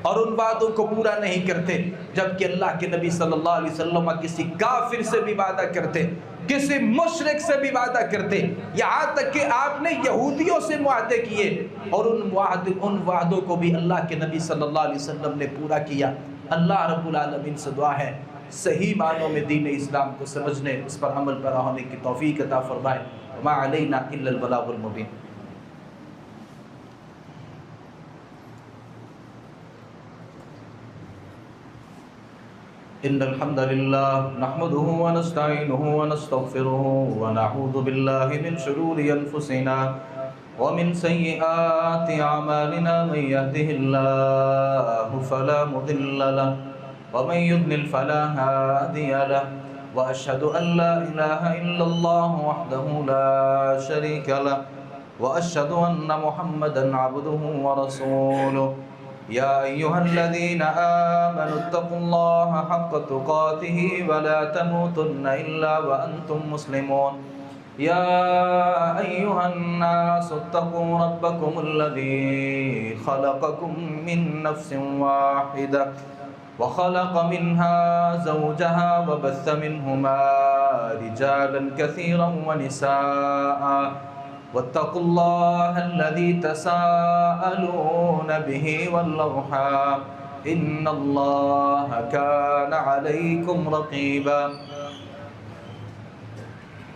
اور ان وعدوں کو پورا نہیں کرتے، جبکہ اللہ کے نبی صلی اللہ علیہ وسلم کسی کافر سے بھی وعدہ کرتے، کسی مشرک سے بھی وعدہ کرتے، یہاں تک کہ آپ نے یہودیوں سے معاہدے کیے اور ان وعدوں کو بھی اللہ کے نبی صلی اللہ علیہ وسلم نے پورا کیا۔ اللہ رب العالمین سے دعا ہے صحیح معنوں میں دین اسلام کو سمجھنے، اس پر عمل پیرا ہونے کی توفیق عطا فرمائے۔ وما علینا الا البلاغ المبین۔ ان الحمد للہ نحمده ونستعینه ونستغفره ونعوذ باللہ من شرور انفسنا ومن سیئات اعمالنا، من يهده اللہ فلا مضل له ومن يضلل فلا هادي له، واشهد ان لا اله الا الله وحده لا شريك له، واشهد ان محمدا عبده ورسوله۔ يا أيها الذين آمنوا اتقوا الله حق تقاته ولا تموتن إلا وأنتم مسلمون۔ يا أيها الناس اتقوا ربكم الذي خلقكم من نفس واحدة وخلق منها زوجها وبث منهما رجالا كثيرا ونساء، واتقوا الله الذي تساءلون به والأرحام إن الله كان عليكم رقيبا۔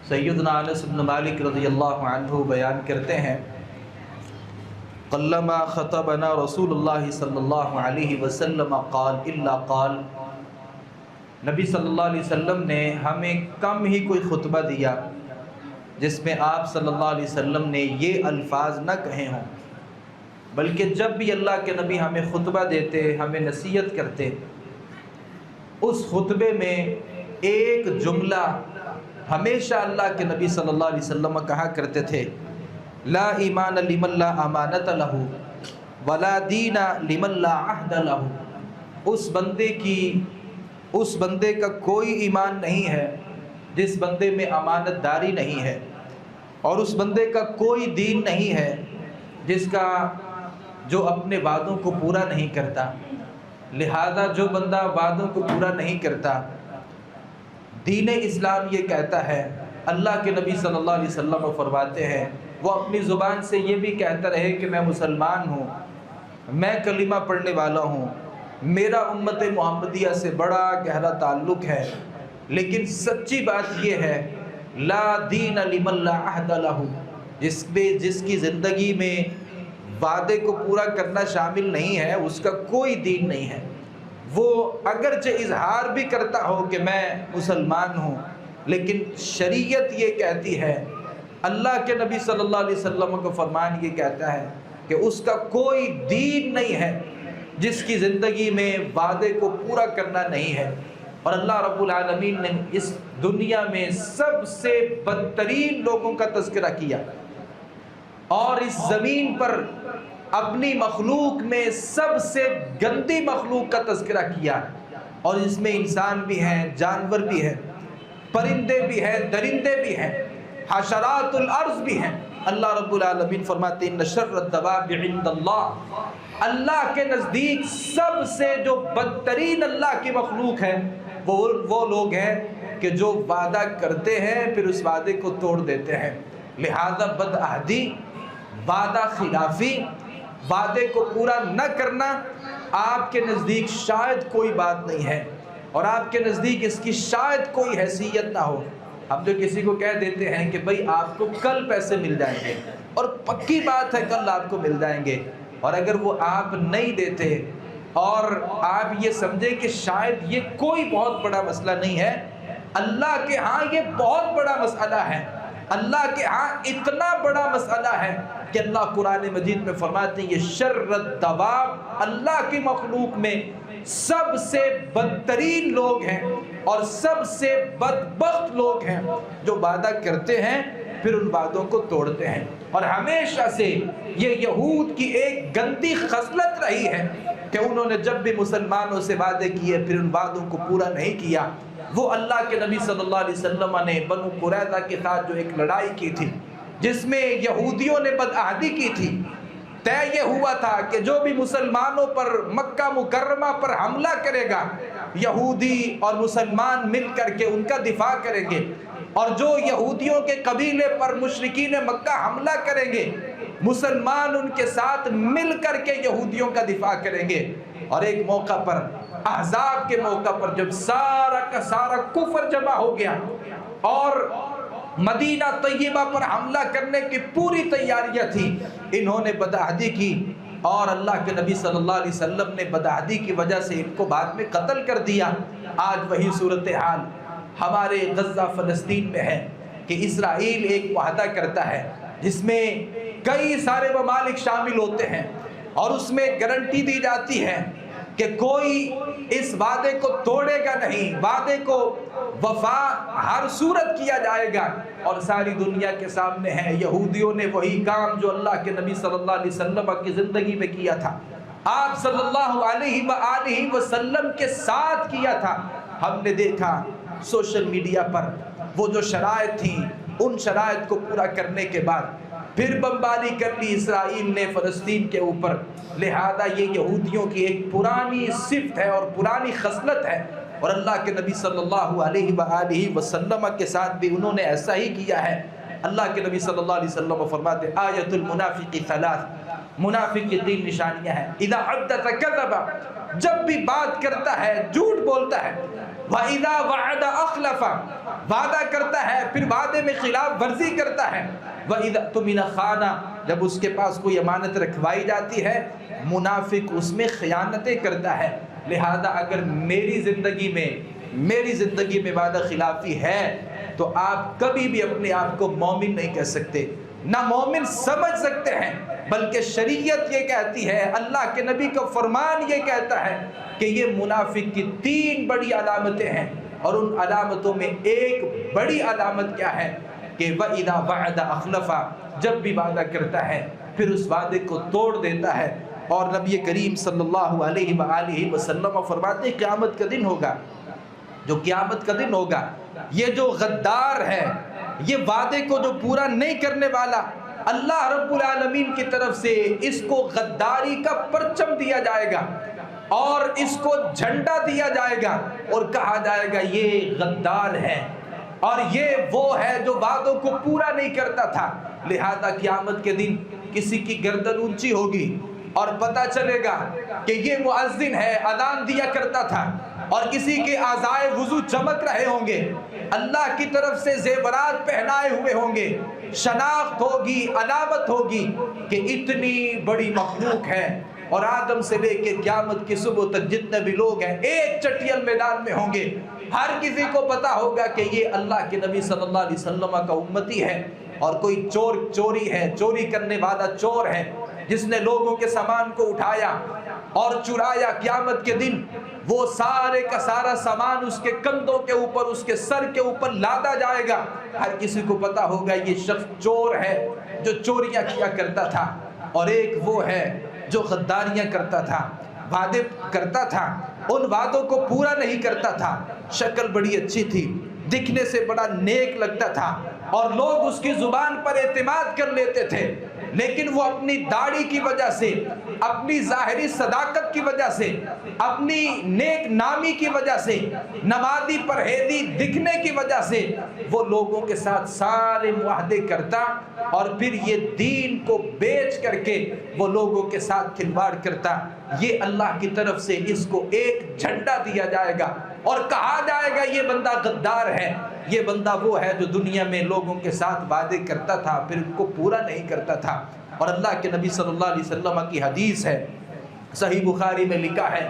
سیدنا انس بن مالک رضی اللہ عنہ بیان کرتے ہیں قلما خطبنا رسول اللہ صلی اللہ علیہ وسلم قال الا قال، نبی صلی اللہ علیہ وسلم نے ہمیں کم ہی کوئی خطبہ دیا جس میں آپ صلی اللہ علیہ وسلم نے یہ الفاظ نہ کہے ہوں، بلکہ جب بھی اللہ کے نبی ہمیں خطبہ دیتے، ہمیں نصیحت کرتے، اس خطبے میں ایک جملہ ہمیشہ اللہ کے نبی صلی اللہ علیہ وسلم کہا کرتے تھے، لا ایمان لمن لا امانت لہ ولا دین لمن لا عہد لہ۔ اس بندے کا کوئی ایمان نہیں ہے جس بندے میں امانت داری نہیں ہے، اور اس بندے کا کوئی دین نہیں ہے جو اپنے وعدوں کو پورا نہیں کرتا۔ لہذا جو بندہ وعدوں کو پورا نہیں کرتا، دین اسلام یہ کہتا ہے، اللہ کے نبی صلی اللہ علیہ وسلم فرماتے ہیں وہ اپنی زبان سے یہ بھی کہتا رہے کہ میں مسلمان ہوں، میں کلمہ پڑھنے والا ہوں، میرا امت محمدیہ سے بڑا گہرا تعلق ہے، لیکن سچی بات یہ ہے لا دین لمن لا عہد لہ، جس کی زندگی میں وعدے کو پورا کرنا شامل نہیں ہے، اس کا کوئی دین نہیں ہے۔ وہ اگرچہ اظہار بھی کرتا ہو کہ میں مسلمان ہوں، لیکن شریعت یہ کہتی ہے، اللہ کے نبی صلی اللہ علیہ وسلم کا فرمان یہ کہتا ہے کہ اس کا کوئی دین نہیں ہے جس کی زندگی میں وعدے کو پورا کرنا نہیں ہے۔ اور اللہ رب العالمین نے اس دنیا میں سب سے بدترین لوگوں کا تذکرہ کیا، اور اس زمین پر اپنی مخلوق میں سب سے گندی مخلوق کا تذکرہ کیا ہے، اور اس میں انسان بھی ہیں، جانور بھی ہیں، پرندے بھی ہیں، درندے بھی ہیں، حشرات الارض بھی ہیں۔ اللہ رب العالمین فرماتے ہیں ان شر الدواب عند اللہ، اللہ کے نزدیک سب سے جو بدترین اللہ کی مخلوق ہے وہ لوگ ہیں کہ جو وعدہ کرتے ہیں پھر اس وعدے کو توڑ دیتے ہیں۔ لہذا بدعہدی، وعدہ خلافی، وعدے کو پورا نہ کرنا آپ کے نزدیک شاید کوئی بات نہیں ہے، اور آپ کے نزدیک اس کی شاید کوئی حیثیت نہ ہو۔ ہم جو کسی کو کہہ دیتے ہیں کہ بھئی آپ کو کل پیسے مل جائیں گے، اور پکی بات ہے کل آپ کو مل جائیں گے، اور اگر وہ آپ نہیں دیتے اور آپ یہ سمجھیں کہ شاید یہ کوئی بہت بڑا مسئلہ نہیں ہے، اللہ کے ہاں یہ بہت بڑا مسئلہ ہے۔ اللہ کے ہاں اتنا بڑا مسئلہ ہے کہ اللہ قرآن مجید میں فرماتے ہیں یہ شر الدواب، اللہ کی مخلوق میں سب سے بدترین لوگ ہیں اور سب سے بدبخت لوگ ہیں جو وعدہ کرتے ہیں پھر ان وعدوں کو توڑتے ہیں۔ اور ہمیشہ سے یہ یہود کی ایک گندی خصلت رہی ہے کہ انہوں نے جب بھی مسلمانوں سے وعدے کیے پھر ان وعدوں کو پورا نہیں کیا۔ وہ اللہ کے نبی صلی اللہ علیہ وسلم نے بنو قریظہ کے ساتھ جو ایک لڑائی کی تھی جس میں یہودیوں نے بدعہدی کی تھی، طے یہ ہوا تھا کہ جو بھی مسلمانوں پر مکہ مکرمہ پر حملہ کرے گا یہودی اور مسلمان مل کر کے ان کا دفاع کریں گے، اور جو یہودیوں کے قبیلے پر مشرکین مکہ حملہ کریں گے مسلمان ان کے ساتھ مل کر کے یہودیوں کا دفاع کریں گے۔ اور ایک موقع پر احزاب کے موقع پر جب سارا کا سارا کفر جمع ہو گیا اور مدینہ طیبہ پر حملہ کرنے کی پوری تیاریاں تھی، انہوں نے بدعہدی کی اور اللہ کے نبی صلی اللہ علیہ وسلم نے بدعہدی کی وجہ سے ان کو بعد میں قتل کر دیا۔ آج وہی صورتحال ہمارے غزہ فلسطین میں ہے کہ اسرائیل ایک معاہدہ کرتا ہے جس میں کئی سارے ممالک شامل ہوتے ہیں، اور اس میں گارنٹی دی جاتی ہے کہ کوئی اس وعدے کو توڑے گا نہیں، وعدے کو وفا ہر صورت کیا جائے گا۔ اور ساری دنیا کے سامنے ہے یہودیوں نے وہی کام جو اللہ کے نبی صلی اللہ علیہ وسلم کی زندگی میں کیا تھا، آپ صلی اللہ علیہ وآلہ وسلم کے ساتھ کیا تھا۔ ہم نے دیکھا سوشل میڈیا پر وہ جو شرائط تھیں ان شرائط کو پورا کرنے کے بعد پھر بمباری کر لی اسرائیل نے فلسطین کے اوپر۔ لہذا یہ یہودیوں کی ایک پرانی صفت ہے اور پرانی خصلت ہے، اور اللہ کے نبی صلی اللہ علیہ وآلہ وسلم کے ساتھ بھی انہوں نے ایسا ہی کیا ہے۔ اللہ کے نبی صلی اللہ علیہ وسلم فرماتے آیت المنافق ثلاث، منافق کی تین نشانیاں ہیں۔ اذا حدث کذب، جب بھی بات کرتا ہے جھوٹ بولتا ہے، وَإِذَا وَعَدَ أَخْلَفَ، وعدہ کرتا ہے پھر وعدے میں خلاف ورزی کرتا ہے، وَإِذَا اؤْتُمِنَ خَانَ، جب اس کے پاس کوئی امانت رکھوائی جاتی ہے منافق اس میں خیانتیں کرتا ہے۔ لہذا اگر میری زندگی میں وعدہ خلافی ہے تو آپ کبھی بھی اپنے آپ کو مومن نہیں کہہ سکتے، نہ مومن سمجھ سکتے ہیں، بلکہ شریعت یہ کہتی ہے، اللہ کے نبی کا فرمان یہ کہتا ہے کہ یہ منافق کی تین بڑی علامتیں ہیں، اور ان علامتوں میں ایک بڑی علامت کیا ہے کہ وَإِذَا وَعَدَ أَخْلَفَ، جب بھی وعدہ کرتا ہے پھر اس وعدے کو توڑ دیتا ہے۔ اور نبی کریم صلی اللہ علیہ وآلہ وسلم فرماتے ہیں قیامت کا دن ہوگا، جو قیامت کا دن ہوگا، یہ جو غدار ہے، یہ وعدے کو جو پورا نہیں کرنے والا، اللہ رب العالمین کی طرف سے اس کو غداری کا پرچم دیا جائے گا اور اس کو جھنڈا دیا جائے گا اور کہا جائے گا یہ غدار ہے اور یہ وہ ہے جو وعدوں کو پورا نہیں کرتا تھا۔ لہذا قیامت کے دن کسی کی گردن اونچی ہوگی اور پتہ چلے گا کہ یہ مؤذن ہے، اذان دیا کرتا تھا، اور کسی کے اعضائے وضو چمک رہے ہوں گے، اللہ کی طرف سے زیورات پہنائے ہوئے ہوں گے، شناخت ہوگی، علامت ہوگی کہ اتنی بڑی مخلوق ہے، اور آدم سے لے کے قیامت کی صبح تک جتنے بھی لوگ ہیں ایک چٹیل میدان میں ہوں گے، ہر کسی کو پتا ہوگا کہ یہ اللہ کے نبی صلی اللہ علیہ وسلم کا امتی ہے، اور کوئی چوری ہے، چوری کرنے والا چور ہے جس نے لوگوں کے سامان کو اٹھایا اور چرایا، قیامت کے دن وہ سارے کا سارا سامان اس کے کندھوں کے اوپر، اس کے سر کے اوپر لادا جائے گا۔ ہر کسی کو پتا ہوگا یہ شخص چور ہے جو چوریاں کیا کرتا تھا، اور ایک وہ ہے جو غداریاں کرتا تھا، وعدے کرتا تھا، ان وعدوں کو پورا نہیں کرتا تھا۔ شکل بڑی اچھی تھی، دکھنے سے بڑا نیک لگتا تھا، اور لوگ اس کی زبان پر اعتماد کر لیتے تھے، لیکن وہ اپنی داڑھی کی وجہ سے، اپنی ظاہری صداقت کی وجہ سے، اپنی نیک نامی کی وجہ سے، نمازی پرہیزی دکھنے کی وجہ سے وہ لوگوں کے ساتھ سارے معاہدے کرتا، اور پھر یہ دین کو بیچ کر کے وہ لوگوں کے ساتھ کھلواڑ کرتا۔ یہ اللہ کی طرف سے اس کو ایک جھنڈا دیا جائے گا اور کہا جائے گا یہ بندہ غدار ہے، یہ بندہ وہ ہے جو دنیا میں لوگوں کے ساتھ وعدے کرتا تھا پھر ان کو پورا نہیں کرتا تھا۔ اور اللہ کے نبی صلی اللہ علیہ وسلم کی حدیث ہے، صحیح بخاری میں لکھا ہے،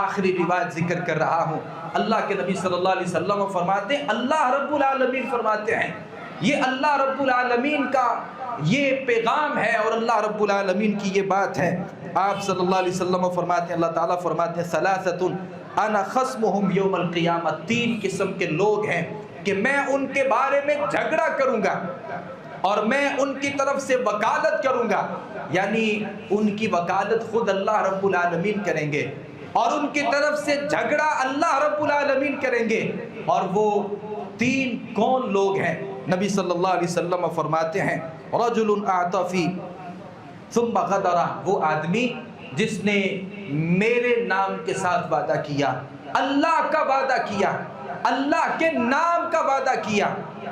آخری روایت ذکر کر رہا ہوں، اللہ کے نبی صلی اللہ علیہ وسلم فرماتے ہیں، اللہ رب العالمین فرماتے ہیں، یہ اللہ رب العالمین کا یہ پیغام ہے اور اللہ رب العالمین کی یہ بات ہے۔ آپ صلی اللہ علیہ وسلم فرماتے ہیں، اللہ تعالیٰ فرماتے ہیں، ثلاثۃ انا خصمہم یوم القیامہ، تین قسم کے لوگ ہیں کہ میں ان کے بارے میں جھگڑا کروں گا اور میں ان کی طرف سے وکالت کروں گا، یعنی ان کی وکالت خود اللہ رب العالمین کریں گے اور ان کی طرف سے جھگڑا اللہ رب العالمین کریں گے۔ اور وہ تین کون لوگ ہیں؟ نبی صلی اللہ علیہ وسلم فرماتے ہیں، رجل اعطى فی ثم غدر، وہ آدمی جس نے میرے نام کے ساتھ وعدہ کیا، اللہ کا وعدہ کیا، اللہ کے نام کا وعدہ کیا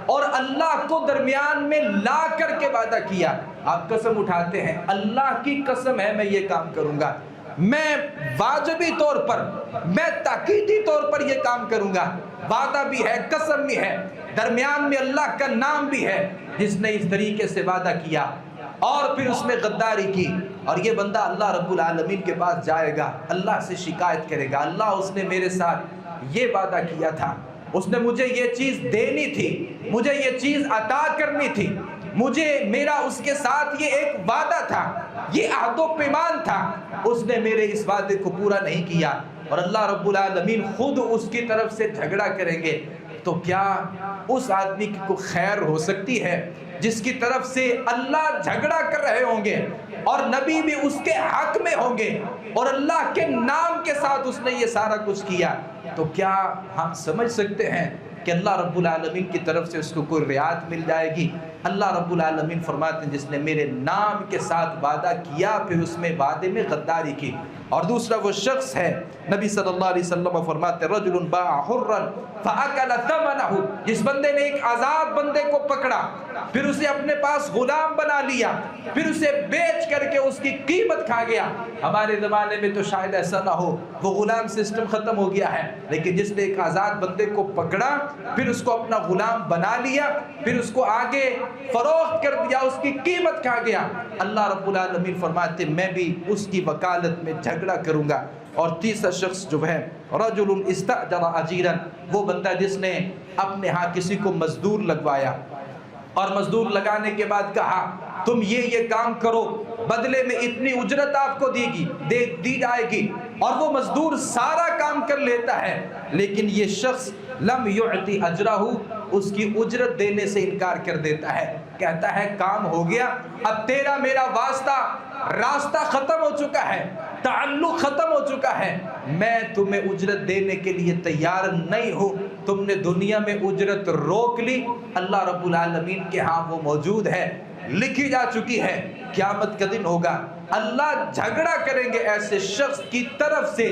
اور اللہ کو درمیان میں لا کر کے وعدہ کیا۔ آپ قسم اٹھاتے ہیں، اللہ کی قسم ہے میں یہ کام کروں گا، میں واجبی طور پر، میں تاکیدی طور پر یہ کام کروں گا، وعدہ بھی ہے، قسم بھی ہے، درمیان میں اللہ کا نام بھی ہے۔ جس نے اس طریقے سے وعدہ کیا اور پھر اس میں غداری کی، اور یہ بندہ اللہ رب العالمین کے پاس جائے گا، اللہ سے شکایت کرے گا، اللہ اس نے میرے ساتھ یہ وعدہ کیا تھا، اس نے مجھے یہ چیز دینی تھی، مجھے یہ چیز عطا کرنی تھی، مجھے میرا اس کے ساتھ یہ ایک وعدہ تھا، یہ عہد و پیمان تھا، اس نے میرے اس وعدے کو پورا نہیں کیا، اور اللہ رب العالمین خود اس کی طرف سے جھگڑا کریں گے۔ تو کیا اس آدمی کی کوئی خیر ہو سکتی ہے جس کی طرف سے اللہ جھگڑا کر رہے ہوں گے اور نبی بھی اس کے حق میں ہوں گے اور اللہ کے نام کے ساتھ اس نے یہ سارا کچھ کیا؟ تو کیا ہم سمجھ سکتے ہیں کہ اللہ رب العالمین کی طرف سے اس کو کوئی رعایت مل جائے گی؟ اللہ رب العالمین فرماتے ہیں، جس نے میرے نام کے ساتھ وعدہ کیا پھر اس میں وعدے میں غداری کی۔ اور دوسرا وہ شخص ہے، نبی صلی اللہ علیہ وسلم فرماتے ہیں، رجل باع حرا فاکل ثمنہ، جس بندے نے ایک آزاد بندے کو پکڑا پھر اسے اپنے پاس غلام بنا لیا، پھر اسے بیچ کر کے اس کی قیمت کھا گیا۔ ہمارے زمانے میں تو شاید ایسا نہ ہو، وہ غلام سسٹم ختم ہو گیا ہے، لیکن جس نے ایک آزاد بندے کو پکڑا پھر اس کو اپنا غلام بنا لیا، پھر اس کو آگے فروخت کر دیا، اس کی قیمت کھا گیا، اللہ رب العالمین فرماتے میں بھی اس کی وکالت میں جھگڑا کروں گا۔ اور تیسرا شخص جو ہے، رجل استأجر اجیرا، وہ بندہ جس نے اپنے ہاں کسی کو مزدور لگوایا اور مزدور لگانے کے بعد کہا تم یہ کام کرو، بدلے میں اتنی اجرت آپ کو دی جائے گی، اور وہ مزدور سارا کام کر لیتا ہے، لیکن یہ شخص لم یعطی اجرہ، اس کی اجرت دینے سے انکار کر دیتا ہے، کہتا ہے کام ہو گیا، اب تیرا میرا راستہ ختم ہو چکا ہے، تعلق ختم ہو چکا ہے، میں تمہیں اجرت دینے کے لیے تیار نہیں ہوں، تم نے دنیا میں اجرت روک لی، اللہ رب العالمین کے ہاں وہ موجود ہے، لکھی جا چکی ہے، قیامت کا دن ہوگا، اللہ جھگڑا کریں گے ایسے شخص کی طرف سے،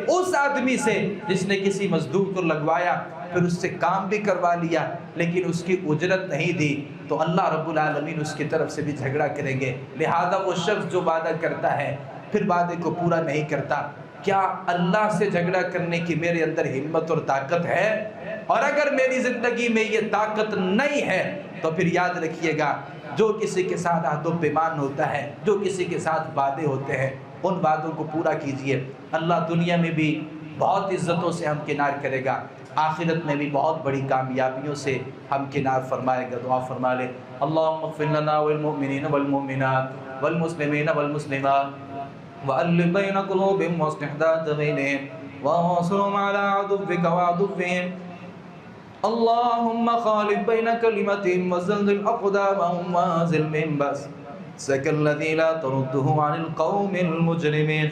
اس آدمی سے جس نے کسی مزدور کو لگوایا پھر اس سے کام بھی کروا لیا لیکن اس کی اجرت نہیں دی، تو اللہ رب العالمین اس کی طرف سے بھی جھگڑا کریں گے۔ لہذا وہ شخص جو وعدہ کرتا ہے پھر وعدے کو پورا نہیں کرتا، کیا اللہ سے جھگڑا کرنے کی میرے اندر ہمت اور طاقت ہے؟ اور اگر میری زندگی میں یہ طاقت نہیں ہے تو پھر یاد رکھیے گا، جو کسی کے ساتھ عہد و پیمان ہوتا ہے، جو کسی کے ساتھ وعدے ہوتے ہیں، ان وعدوں کو پورا کیجئے، اللہ دنیا میں بھی بہت عزتوں سے ہمکنار کرے گا، آخرت میں بھی بہت بڑی کامیابیوں سے ہمکنار فرمائے گا۔ دعا فرما لے، اللہم اغفر لنا والمؤمنین والمؤمنات والمسلمین والمسلمات وألف بین قلوبہم واصلح ذات بینہم وانصرهم على عدوك وعدوهم اللهم خالف بين كلمتهم وزلزل أقدامهم وانزل من بأسك الذي لا ترده عن القوم المجرمين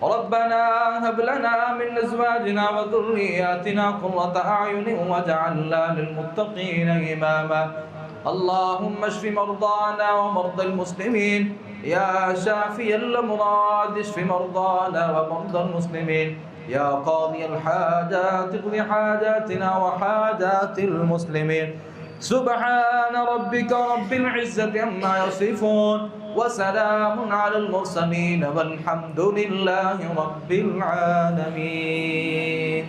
ربنا هب لنا من أزواجنا وذرياتنا قرة أعين واجعلنا للمتقين إماما اللهم اشف مرضانا ومرضى المسلمين يا شافي الأمراض اشف مرضانا ومرضى المسلمين يا قاضي الحاجات اقض حاجاتنا وحاجات المسلمين سبحان ربك رب العزة عما يصفون وسلام على المرسلين والحمد لله رب العالمين.